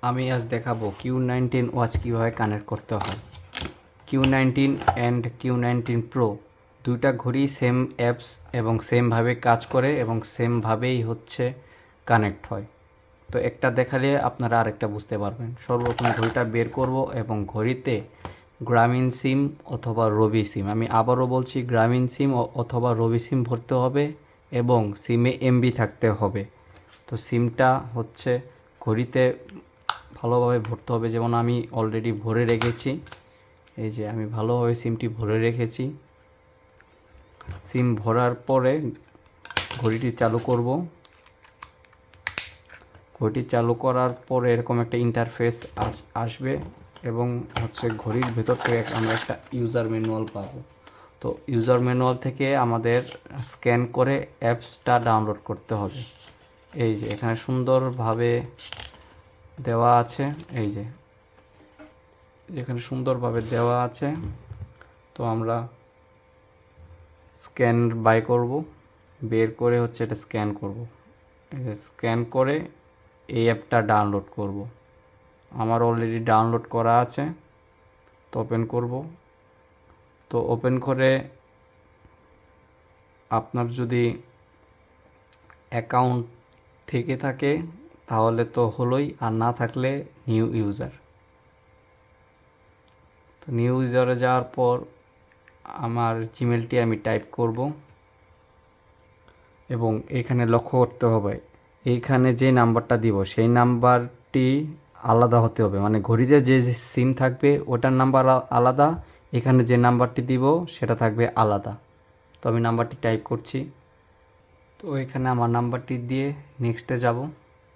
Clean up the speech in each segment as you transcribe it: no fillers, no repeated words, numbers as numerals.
আমি আজ দেখাবো Q19 ওয়াচ কীভাবে কানেক্ট করতে হয়। Q19 অ্যান্ড Q19 প্রো দুইটা ঘড়ি সেম অ্যাপস এবং সেমভাবে কাজ করে এবং সেমভাবেই হচ্ছে কানেক্ট হয়। তো একটা দেখালে আপনারা আরেকটা বুঝতে পারবেন। সর্বপ্রথম ঘড়িটা বের করব এবং ঘড়িতে গ্রামীণ সিম অথবা রবি সিম, আমি আবারও বলছি গ্রামীণ সিম অথবা রবি সিম ভরতে হবে এবং সিমে এমবি থাকতে হবে। তো সিমটা হচ্ছে ঘড়িতে ভালোভাবে ভরতে হবে, যেমন আমি অলরেডি ভরে রেখেছি। এই যে আমি ভালোভাবে সিমটি ভরে রেখেছি। সিম ভরার পরে ঘড়িটি চালু করব। ঘড়িটি চালু করার পরে এরকম একটা ইন্টারফেস আসবে এবং হচ্ছে ঘড়ির ভেতর থেকে আমরা একটা ইউজার ম্যানুয়াল পাবো। তো ইউজার ম্যানুয়াল থেকে আমাদের স্ক্যান করে অ্যাপসটা ডাউনলোড করতে হবে। এই যে এখানে সুন্দরভাবে দেওয়া আছে, এই যে এখানে সুন্দরভাবে দেওয়া আছে। তো আমরা স্ক্যান বাই করব, বের করে হচ্ছে এটা স্ক্যান করব। স্ক্যান করে এই অ্যাপটা ডাউনলোড করব। আমার অলরেডি ডাউনলোড করা আছে। তো ওপেন করব। তো ওপেন করে আপনার যদি অ্যাকাউন্ট থেকে থাকে তাহলে তো হলোই, আর না থাকলে নিউ ইউজার। তো নিউ ইউজারে যাওয়ার পর আমার জিমেলটি আমি টাইপ করব এবং এখানে লক্ষ্য করতে হবে এইখানে যে নাম্বারটা দিব সেই নাম্বারটি আলাদা হতে হবে, মানে ঘড়িতে যে সিম থাকবে ওটার নাম্বার আলাদা, এখানে যে নাম্বারটি দিব সেটা থাকবে আলাদা। তো আমি নাম্বারটি টাইপ করছি। তো এখানে আমার নাম্বারটি দিয়ে নেক্সটে যাব।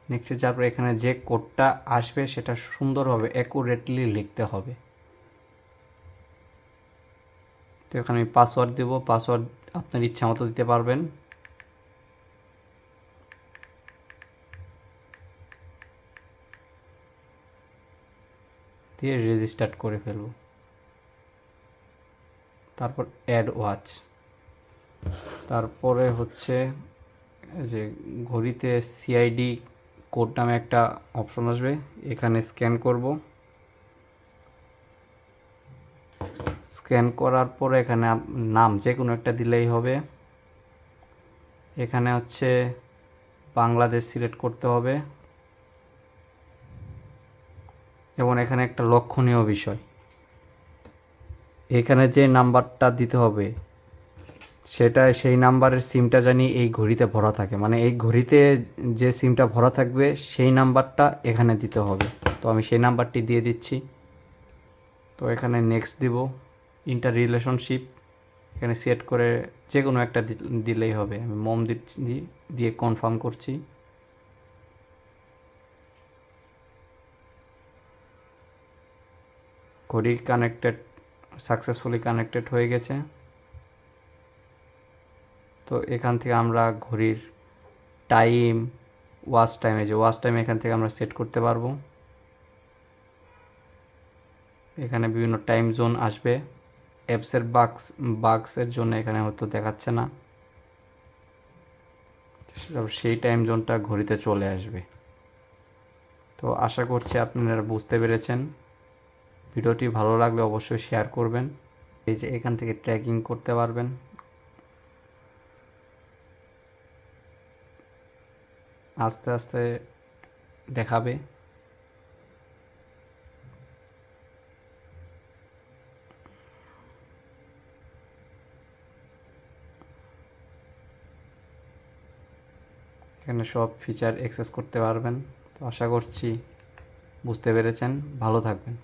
নেক্সটে যাওয়ার পর এখানে যে কোডটা আসবে সেটা সুন্দরভাবে অ্যাকুরেটলি লিখতে হবে। তো এখানে আমি পাসওয়ার্ড দেব। পাসওয়ার্ড আপনার ইচ্ছা মতো দিতে পারবেন। দিয়ে রেজিস্টার করে ফেলব। তারপর অ্যাড ওয়াচ। তারপরে হচ্ছে যে ঘড়িতে সিআইডি কোড নামে একটা অপশন আসবে, এখানে স্ক্যান করব। স্ক্যান করার পরে এখানে নাম যে কোনো একটা দিলেই হবে। এখানে হচ্ছে বাংলাদেশ সিলেক্ট করতে হবে এবং এখানে একটা লক্ষণীয় বিষয়, এখানে যে নাম্বারটা দিতে হবে সেটা সেই নাম্বারের সিমটা জানি এই ঘড়িতে ভরা থাকে, মানে এই ঘড়িতে যে সিমটা ভরা থাকবে সেই নাম্বারটা এখানে দিতে হবে। তো আমি সেই নাম্বারটি দিয়ে দিচ্ছি। তো এখানে নেক্সট দিব। ইন্টার রিলেশনশিপ এখানে সেট করে যে কোনো একটা দিলেই হবে। আমি মম দিচ্ছি, দিয়ে কনফার্ম করছি। ঘড়ি কানেক্টেড, সাকসেসফুলি কানেক্টেড হয়ে গেছে। তো এখান থেকে আমরা ঘড়ির টাইম, ওয়াচ টাইম, এই যে ওয়াচ টাইম এখান থেকে আমরা সেট করতে পারবো। এখানে বিভিন্ন টাইম জোন আসবে। অ্যাপসের বাক্সের জন্য এখানে হয়তো দেখাচ্ছে না, সেই টাইম জোনটা ঘড়িতে চলে আসবে। তো আশা করছি আপনারা বুঝতে পেরেছেন। ভিডিওটি ভালো লাগলে অবশ্যই শেয়ার করবেন। এই যে এখান থেকে ট্র্যাকিং করতে পারবেন। আস্তে আস্তে দেখাবে। এখানে সব ফিচার অ্যাক্সেস করতে পারবেন। তো আশা করছি বুঝতে পেরেছেন। ভালো থাকবেন।